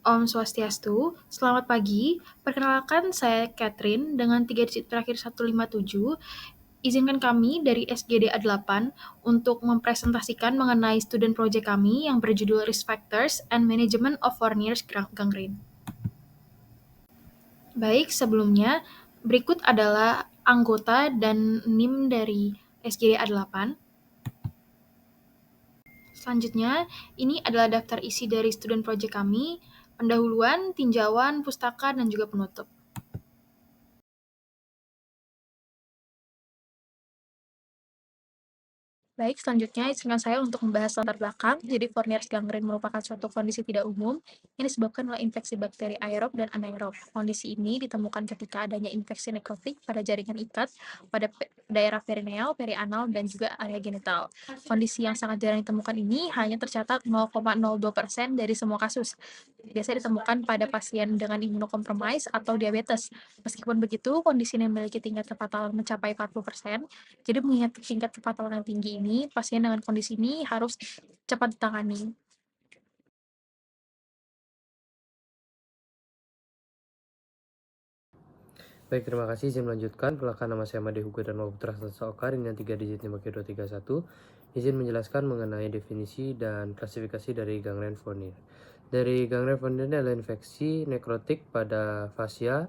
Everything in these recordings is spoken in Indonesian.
Om Swastiastu, selamat pagi. Perkenalkan, saya Catherine dengan 3 digit terakhir 157. Izinkan kami dari SGDA 8 untuk mempresentasikan mengenai student project kami yang berjudul Risk Factors and Management of Foreigners Gangrene. Baik, sebelumnya berikut adalah anggota dan NIM dari SGDA 8. Selanjutnya, ini adalah daftar isi dari student project kami, pendahuluan, tinjauan, pustaka, dan juga penutup. Baik, selanjutnya izinkan saya untuk membahas latar belakang. Jadi, Fourniers gangrene merupakan suatu kondisi tidak umum yang disebabkan oleh infeksi bakteri aerob dan anaerob. Kondisi ini ditemukan ketika adanya infeksi nekrotik pada jaringan ikat pada daerah perineal, perianal, dan juga area genital. Kondisi yang sangat jarang ditemukan ini hanya tercatat 0,02% dari semua kasus. Biasanya ditemukan pada pasien dengan imunokompromis atau diabetes. Meskipun begitu, kondisi ini memiliki tingkat kefatalan mencapai 40%. Jadi mengingat tingkat kefatalan yang tinggi ini, pasien dengan kondisi ini harus cepat ditangani. Baik, terima kasih. Izin melanjutkan. Perkenalkan, nama saya Made Hugo dan Putra Sokar dengan 3 digit 5Q231. Izin menjelaskan mengenai definisi dan klasifikasi dari gangren Fournier. Dari gangren Fournier adalah infeksi nekrotik pada fascia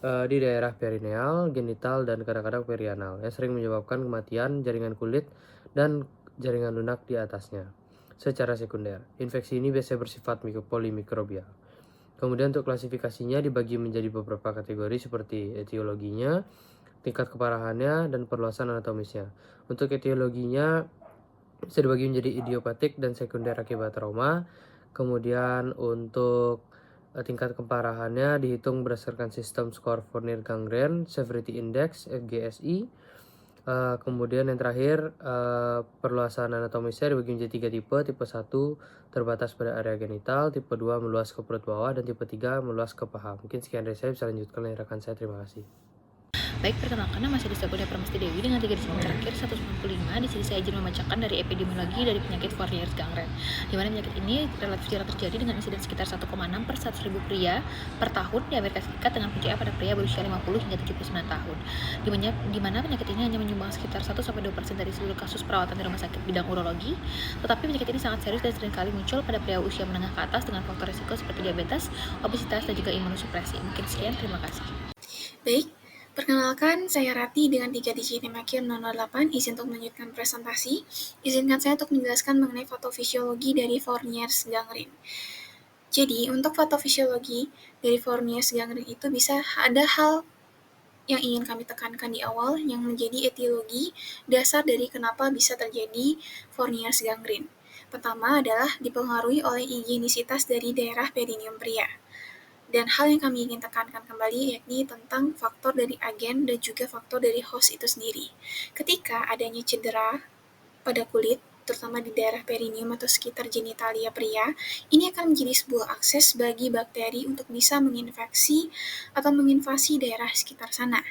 di daerah perineal, genital, dan kadang-kadang perianal yang sering menyebabkan kematian jaringan kulit dan jaringan lunak di atasnya. Secara sekunder, infeksi ini biasanya bersifat polimikrobial. Kemudian untuk klasifikasinya dibagi menjadi beberapa kategori seperti etiologinya, tingkat keparahannya, dan perluasan anatomisnya. Untuk etiologinya bisa dibagi menjadi idiopatik dan sekunder akibat trauma. Kemudian untuk tingkat keparahannya dihitung berdasarkan sistem skor Fournier Gangrene Severity Index (FGSI). Kemudian yang terakhir, perluasan anatomisnya dibagi menjadi 3 tipe. Tipe 1 terbatas pada area genital, tipe 2 meluas ke perut bawah, dan tipe 3 meluas ke paha. Mungkin sekian dari saya, bisa lanjutkan oleh rekan saya. Terima kasih. Baik, perkenalkan, nama saya Dista Kulia Pramesti Dewi dengan 3 digit terakhir 195. Di sini saya izin membacakan dari epidemiologi dari penyakit Fourniers gangrene, di mana penyakit ini relatif jarang terjadi dengan insiden sekitar 1,6 per 100.000 pria per tahun di Amerika Serikat dengan puncaknya pada pria berusia 50 hingga 79 tahun. Di mana penyakit ini hanya menyumbang sekitar 1-2% dari seluruh kasus perawatan di rumah sakit bidang urologi, tetapi penyakit ini sangat serius dan seringkali muncul pada pria usia menengah ke atas dengan faktor risiko seperti diabetes, obesitas, dan juga imunosupresi. Mungkin sekian, terima kasih. Baik, perkenalkan saya Rati dengan 3 digit 5Q008, izin untuk melanjutkan presentasi. Izinkan saya untuk menjelaskan mengenai patofisiologi dari Fourniers gangrene. Jadi, untuk patofisiologi dari Fourniers gangrene itu bisa ada hal yang ingin kami tekankan di awal yang menjadi etiologi dasar dari kenapa bisa terjadi Fourniers gangrene. Pertama adalah dipengaruhi oleh higienisitas dari daerah perineum pria. Dan hal yang kami ingin tekankan kembali yakni tentang faktor dari agen dan juga faktor dari host itu sendiri. Ketika adanya cedera pada kulit, terutama di daerah perineum atau sekitar genitalia pria, ini akan menjadi sebuah akses bagi bakteri untuk bisa menginfeksi atau menginvasi daerah sekitar sana.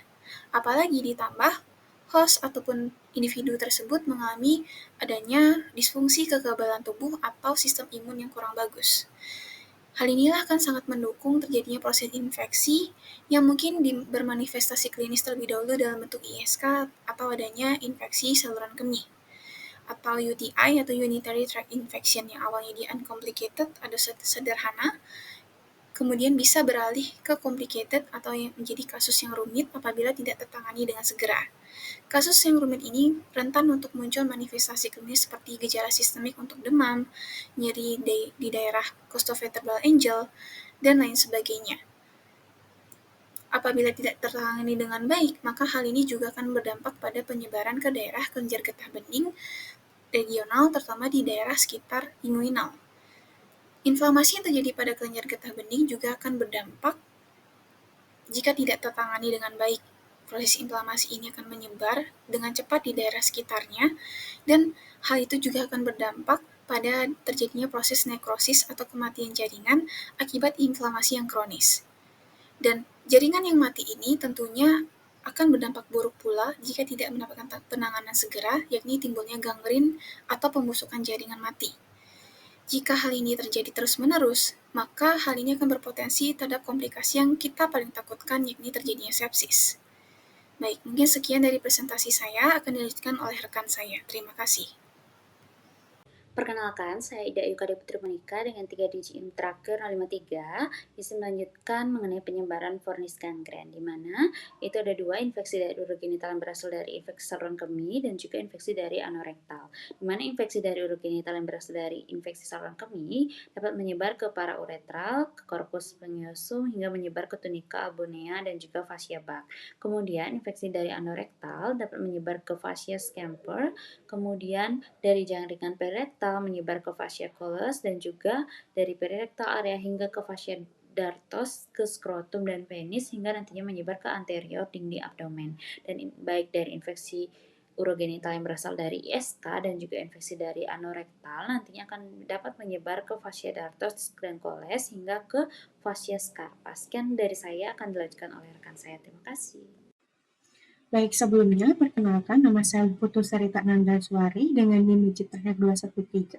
Apalagi ditambah host ataupun individu tersebut mengalami adanya disfungsi kekebalan tubuh atau sistem imun yang kurang bagus. Hal inilah akan sangat mendukung terjadinya proses infeksi yang mungkin bermanifestasi klinis terlebih dahulu dalam bentuk ISK atau adanya infeksi saluran kemih atau UTI atau Unitary Tract Infection yang awalnya dia uncomplicated atau sederhana, kemudian bisa beralih ke complicated atau yang menjadi kasus yang rumit apabila tidak tertangani dengan segera. Kasus yang rumit ini rentan untuk muncul manifestasi klinis seperti gejala sistemik untuk demam, nyeri di daerah costovertebral angle, dan lain sebagainya. Apabila tidak tertangani dengan baik, maka hal ini juga akan berdampak pada penyebaran ke daerah kelenjar getah bening regional, terutama di daerah sekitar inguinal. Inflamasi yang terjadi pada kelenjar getah bening juga akan berdampak jika tidak tertangani dengan baik. Proses inflamasi ini akan menyebar dengan cepat di daerah sekitarnya, dan hal itu juga akan berdampak pada terjadinya proses nekrosis atau kematian jaringan akibat inflamasi yang kronis. Dan jaringan yang mati ini tentunya akan berdampak buruk pula jika tidak mendapatkan penanganan segera, yakni timbulnya gangren atau pembusukan jaringan mati. Jika hal ini terjadi terus-menerus, maka hal ini akan berpotensi terhadap komplikasi yang kita paling takutkan, yakni terjadinya sepsis. Baik, mungkin sekian dari presentasi saya, akan dilanjutkan oleh rekan saya. Terima kasih. Perkenalkan, saya Ida Yukade Putri Monika dengan 3 digit IN terakhir 053, izin melanjutkan mengenai penyebaran fornis gangren, di mana itu ada 2, infeksi dari urogenital yang berasal dari infeksi saluran kemih dan juga infeksi dari anorektal. Di mana infeksi dari urogenital yang berasal dari infeksi saluran kemih dapat menyebar ke parauretral, ke corpus spongiosum, hingga menyebar ke tunica albonea dan juga fascia Bach. Kemudian infeksi dari anorektal dapat menyebar ke fascia scamper, kemudian dari jaringan perirektal menyebar ke fascia colles dan juga dari perirektal area hingga ke fascia dartos, ke skrotum dan penis, hingga nantinya menyebar ke anterior dinding abdomen. Dan baik dari infeksi urogenital yang berasal dari ISK dan juga infeksi dari anorektal nantinya akan dapat menyebar ke fascia dartos dan colles hingga ke fascia scarpa. Sekian dari saya, akan dilanjutkan oleh rekan saya. Terima kasih. Baik, sebelumnya perkenalkan nama saya Putu Sarita Nandaswari dengan NIM digit terakhir 213.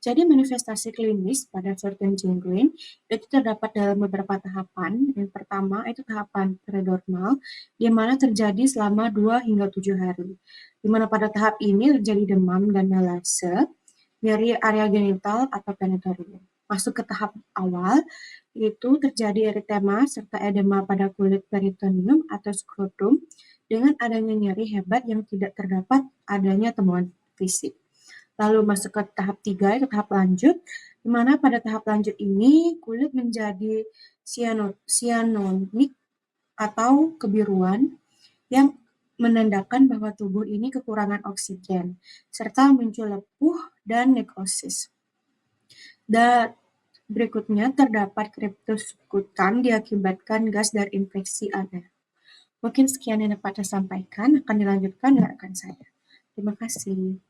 Jadi manifestasi klinis pada certain gangrene itu terdapat dalam beberapa tahapan. Yang pertama itu tahapan predormal, di mana terjadi selama 2 hingga 7 hari. Di mana pada tahap ini terjadi demam dan melase, nyeri area genital atau penetorium. Masuk ke tahap awal, itu terjadi eritema serta edema pada kulit peritoneum atau skrotum, dengan adanya nyeri hebat yang tidak terdapat adanya temuan fisik. Lalu masuk ke tahap 3, itu tahap lanjut, di mana pada tahap lanjut ini kulit menjadi cyanonik atau kebiruan yang menandakan bahwa tubuh ini kekurangan oksigen, serta muncul lepuh dan nekrosis. Dan berikutnya terdapat kriptoskutan diakibatkan gas dari infeksi aneh. Mungkin sekian yang dapat saya sampaikan, akan dilanjutkan oleh rekan saya. Terima kasih.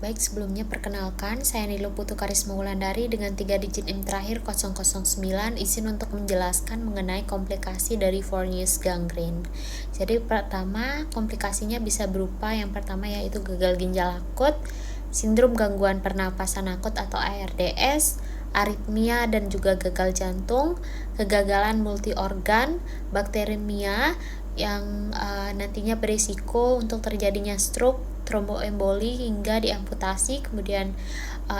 Baik, sebelumnya perkenalkan, saya Nilo Putu Karisma Wulandari dengan 3 digit IM terakhir 009, izin untuk menjelaskan mengenai komplikasi dari Fournier's gangrene. Jadi pertama, komplikasinya bisa berupa yang pertama yaitu gagal ginjal akut, sindrom gangguan pernapasan akut atau ARDS, aritmia dan juga gagal jantung, kegagalan multi organ, bakteremia yang nantinya berisiko untuk terjadinya stroke, tromboemboli hingga diamputasi, kemudian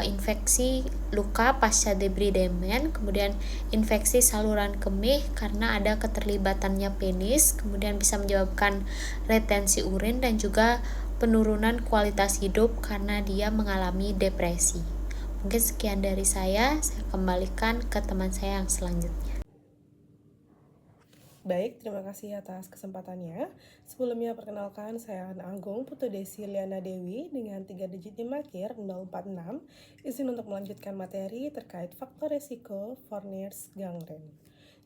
infeksi luka pasca debridemen, kemudian infeksi saluran kemih karena ada keterlibatannya penis, kemudian bisa menyebabkan retensi urin dan juga penurunan kualitas hidup karena dia mengalami depresi. Mungkin sekian dari saya kembalikan ke teman saya yang selanjutnya. Baik, terima kasih atas kesempatannya. Sebelumnya perkenalkan, saya Ana Agung Putu Desi Liana Dewi dengan 3 digit NIM akhir 046, izin untuk melanjutkan materi terkait faktor resiko Fournier's gangrene.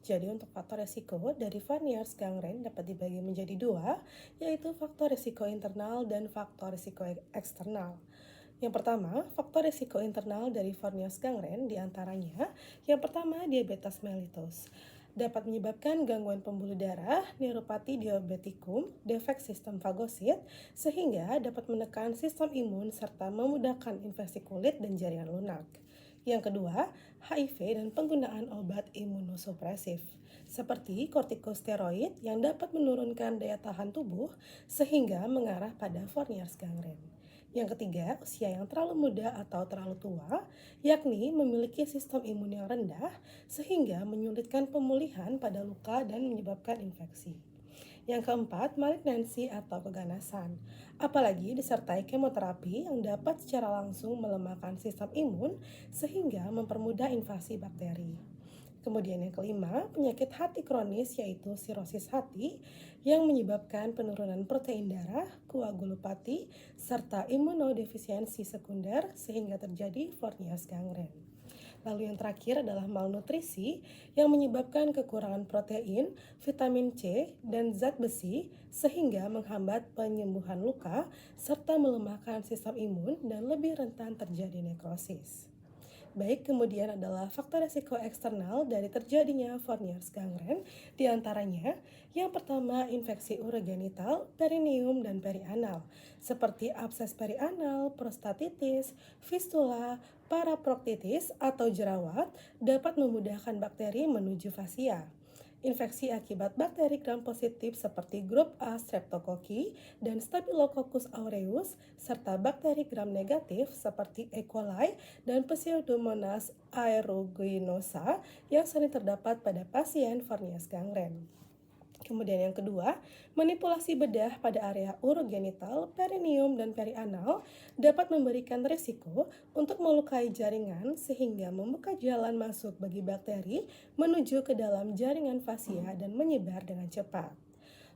Jadi untuk faktor resiko dari Fournier's gangrene dapat dibagi menjadi 2, yaitu faktor resiko internal dan faktor resiko eksternal. Yang pertama, faktor risiko internal dari Fournier's gangrene diantaranya, yang pertama diabetes mellitus. Dapat menyebabkan gangguan pembuluh darah, neuropati diabetikum, defek sistem fagosit, sehingga dapat menekan sistem imun serta memudahkan infeksi kulit dan jaringan lunak. Yang kedua, HIV dan penggunaan obat imunosupresif, seperti kortikosteroid yang dapat menurunkan daya tahan tubuh sehingga mengarah pada Fournier's gangrene. Yang ketiga, usia yang terlalu muda atau terlalu tua, yakni memiliki sistem imun yang rendah sehingga menyulitkan pemulihan pada luka dan menyebabkan infeksi. Yang keempat, malignansi atau keganasan, apalagi disertai kemoterapi yang dapat secara langsung melemahkan sistem imun sehingga mempermudah invasi bakteri. Kemudian yang kelima, penyakit hati kronis yaitu sirosis hati yang menyebabkan penurunan protein darah, koagulopati, serta imunodefisiensi sekunder sehingga terjadi Fournier's gangrene. Lalu yang terakhir adalah malnutrisi yang menyebabkan kekurangan protein, vitamin C, dan zat besi sehingga menghambat penyembuhan luka serta melemahkan sistem imun dan lebih rentan terjadi nekrosis. Baik, kemudian adalah faktor resiko eksternal dari terjadinya Fournier's gangren, diantaranya yang pertama infeksi urogenital, perineum, dan perianal, seperti abses perianal, prostatitis, fistula, paraproktitis, atau jerawat dapat memudahkan bakteri menuju fasia. Infeksi akibat bakteri gram positif seperti grup A Streptococcus dan Staphylococcus aureus, serta bakteri gram negatif seperti E. coli dan Pseudomonas aeruginosa yang sering terdapat pada pasien Fournier's gangren. Kemudian yang kedua, manipulasi bedah pada area urogenital, perineum, dan perianal dapat memberikan risiko untuk melukai jaringan sehingga membuka jalan masuk bagi bakteri menuju ke dalam jaringan fasia dan menyebar dengan cepat.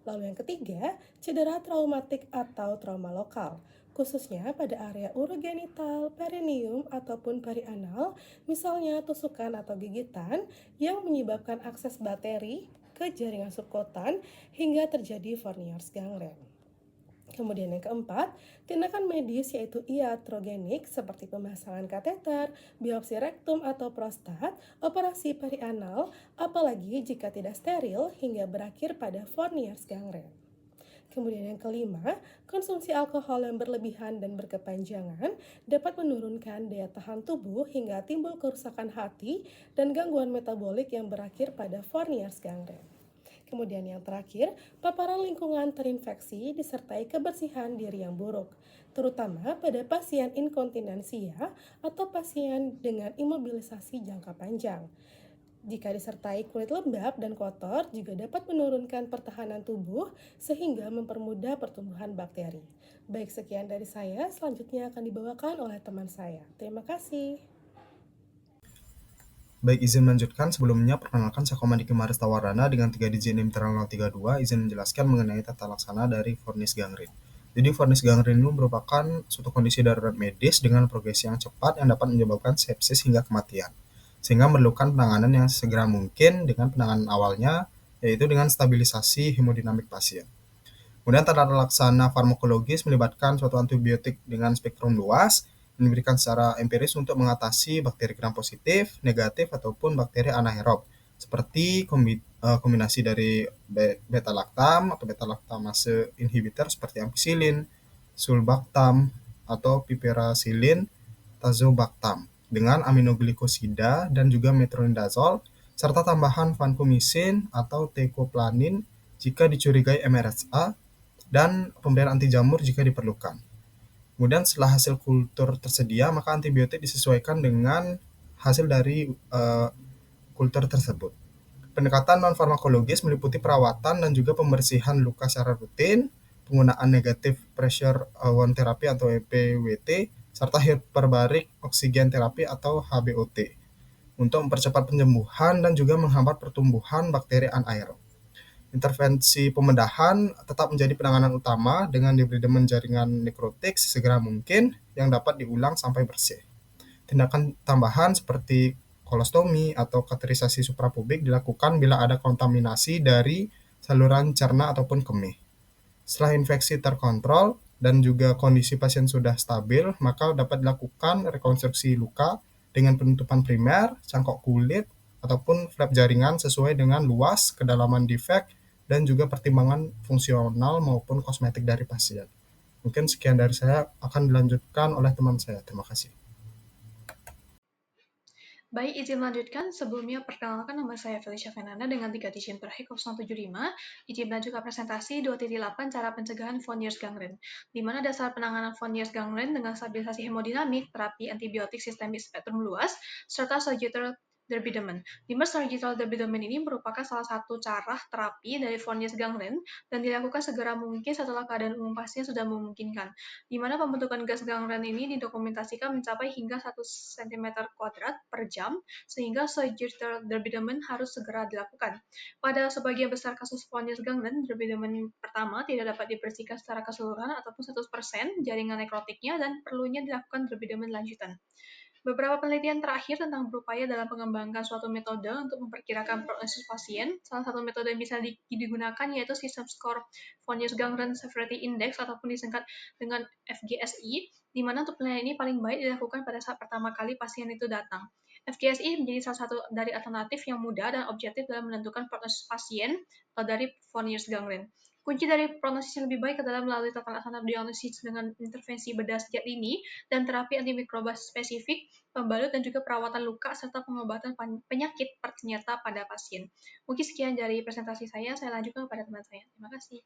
Lalu yang ketiga, cedera traumatik atau trauma lokal, khususnya pada area urogenital, perineum, ataupun perianal, misalnya tusukan atau gigitan yang menyebabkan akses bakteri ke jaringan subkutan hingga terjadi Fournier's gangren. Kemudian yang keempat, tindakan medis yaitu iatrogenik seperti pemasangan kateter, biopsi rektum atau prostat, operasi perianal, apalagi jika tidak steril hingga berakhir pada Fournier's gangren. Kemudian yang kelima, konsumsi alkohol yang berlebihan dan berkepanjangan dapat menurunkan daya tahan tubuh hingga timbul kerusakan hati dan gangguan metabolik yang berakhir pada Fournier's gangren. Kemudian yang terakhir, paparan lingkungan terinfeksi disertai kebersihan diri yang buruk, terutama pada pasien inkontinensia atau pasien dengan imobilisasi jangka panjang. Jika disertai kulit lembab dan kotor, juga dapat menurunkan pertahanan tubuh sehingga mempermudah pertumbuhan bakteri. Baik, sekian dari saya. Selanjutnya akan dibawakan oleh teman saya. Terima kasih. Baik, izin melanjutkan. Sebelumnya, perkenalkan saya Komandiki Maris Tawarana dengan 3 digit NIM terang 032, izin menjelaskan mengenai tata laksana dari Fournier's gangren. Jadi, Fournier's gangren itu merupakan suatu kondisi darurat medis dengan progresi yang cepat yang dapat menyebabkan sepsis hingga kematian, sehingga memerlukan penanganan yang segera mungkin dengan penanganan awalnya, yaitu dengan stabilisasi hemodinamik pasien. Kemudian tata laksana farmakologis melibatkan suatu antibiotik dengan spektrum luas, diberikan secara empiris untuk mengatasi bakteri gram positif, negatif, ataupun bakteri anaerob, seperti kombinasi dari beta-lactam atau beta-lactamase inhibitor seperti ampicillin, sulbactam, atau piperacillin, tazobactam, dengan aminoglikosida dan juga metronidazole, serta tambahan vancomycin atau teicoplanin jika dicurigai MRSA, dan pemberian anti jamur jika diperlukan. Kemudian setelah hasil kultur tersedia, maka antibiotik disesuaikan dengan hasil dari kultur tersebut. Pendekatan non-farmakologis meliputi perawatan dan juga pembersihan luka secara rutin, penggunaan negative pressure wound therapy atau EPWT, serta hiperbarik oksigen terapi atau HBOT untuk mempercepat penyembuhan dan juga menghambat pertumbuhan bakteri anaerob. Intervensi pembedahan tetap menjadi penanganan utama dengan debridement jaringan nekrotik sesegera mungkin yang dapat diulang sampai bersih. Tindakan tambahan seperti kolostomi atau kateterisasi suprapubik dilakukan bila ada kontaminasi dari saluran cerna ataupun kemih. Setelah infeksi terkontrol dan juga kondisi pasien sudah stabil, maka dapat dilakukan rekonstruksi luka dengan penutupan primer, cangkok kulit, ataupun flap jaringan sesuai dengan luas, kedalaman defek, dan juga pertimbangan fungsional maupun kosmetik dari pasien. Mungkin sekian dari saya, akan dilanjutkan oleh teman saya. Terima kasih. Baik, izin melanjutkan. Sebelumnya, perkenalkan nama saya Felicia Fernanda dengan 3 digit per 075. Izin melanjutkan presentasi 2.8 cara pencegahan Fournier's gangren, di mana dasar penanganan Fournier's gangren dengan stabilisasi hemodinamik, terapi antibiotik sistemik spektrum luas, serta sagittal debridement. Dimana sagittal debridement ini merupakan salah satu cara terapi dari Fournier's gangren dan dilakukan segera mungkin setelah keadaan umum pasien sudah memungkinkan, di mana pembentukan gas gangren ini didokumentasikan mencapai hingga 1 cm kuadrat per jam, sehingga sagittal debridement harus segera dilakukan. Pada sebagian besar kasus Fournier's gangren, debridement pertama tidak dapat dibersihkan secara keseluruhan ataupun 100% jaringan nekrotiknya dan perlunya dilakukan debridement lanjutan. Beberapa penelitian terakhir tentang berupaya dalam mengembangkan suatu metode untuk memperkirakan prognosis pasien. Salah satu metode yang bisa digunakan yaitu System Score Von Gangrene Severity Index ataupun disingkat dengan FGSI, di mana untuk penilaian ini paling baik dilakukan pada saat pertama kali pasien itu datang. FGSI menjadi salah satu dari alternatif yang mudah dan objektif dalam menentukan prognosis pasien dari Von Gangrene. Kunci dari prognosis yang lebih baik adalah melalui tata laksana diagnosis dengan intervensi bedah sejak dini dan terapi antimikroba spesifik, pembalut, dan juga perawatan luka serta pengobatan penyakit ternyata pada pasien. Mungkin sekian dari presentasi saya lanjutkan kepada teman saya. Terima kasih.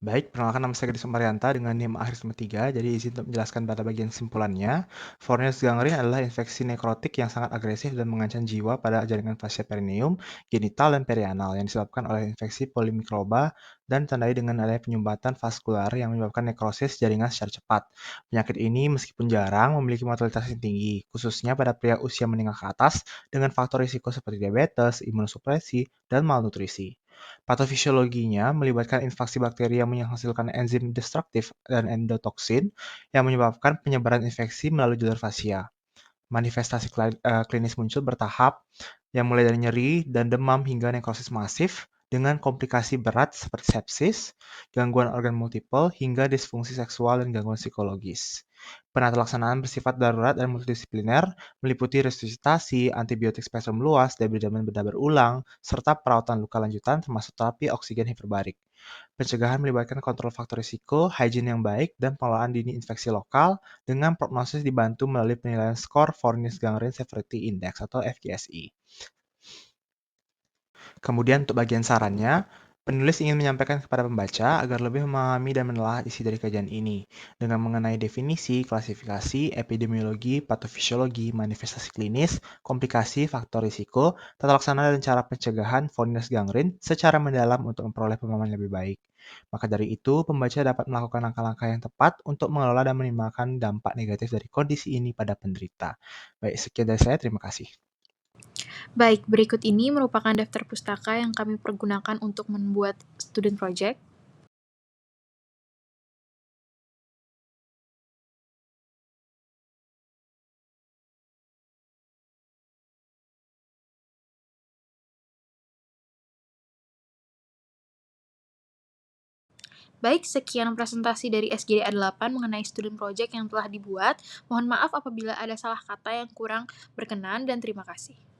Baik, perkenalkan nama saya Gadis Sumaryanta dengan NIM akhir 3. Jadi izin untuk menjelaskan pada bagian kesimpulannya. Fournier gangrene adalah infeksi nekrotik yang sangat agresif dan mengancam jiwa pada jaringan fascia perineum, genital, dan perianal yang disebabkan oleh infeksi polimikroba dan ditandai dengan adanya penyumbatan vaskular yang menyebabkan nekrosis jaringan secara cepat. Penyakit ini meskipun jarang memiliki mortalitas yang tinggi, khususnya pada pria usia menengah ke atas dengan faktor risiko seperti diabetes, imunosupresi, dan malnutrisi. Patofisiologinya melibatkan infeksi bakteri yang menghasilkan enzim destruktif dan endotoksin yang menyebabkan penyebaran infeksi melalui jalur fasia. Manifestasi klinis muncul bertahap yang mulai dari nyeri dan demam hingga nekrosis masif dengan komplikasi berat seperti sepsis, gangguan organ multiple, hingga disfungsi seksual dan gangguan psikologis. Penata laksanaan bersifat darurat dan multidisipliner, meliputi resusitasi, antibiotik spektrum luas, debridamen bedah berulang, serta perawatan luka lanjutan termasuk terapi oksigen hiperbarik. Pencegahan melibatkan kontrol faktor risiko, hygiene yang baik, dan pengelolaan dini infeksi lokal dengan prognosis dibantu melalui penilaian skor Fournier Gangrene Severity Index atau FGSI. Kemudian untuk bagian sarannya, penulis ingin menyampaikan kepada pembaca agar lebih memahami dan menelaah isi dari kajian ini dengan mengenai definisi, klasifikasi, epidemiologi, patofisiologi, manifestasi klinis, komplikasi, faktor risiko, tata laksana dan cara pencegahan Fournier gangrene secara mendalam untuk memperoleh pemahaman yang lebih baik. Maka dari itu, pembaca dapat melakukan langkah-langkah yang tepat untuk mengelola dan menimbulkan dampak negatif dari kondisi ini pada penderita. Baik, sekian dari saya. Terima kasih. Baik, berikut ini merupakan daftar pustaka yang kami pergunakan untuk membuat student project. Baik, sekian presentasi dari SGDA 8 mengenai student project yang telah dibuat. Mohon maaf apabila ada salah kata yang kurang berkenan dan terima kasih.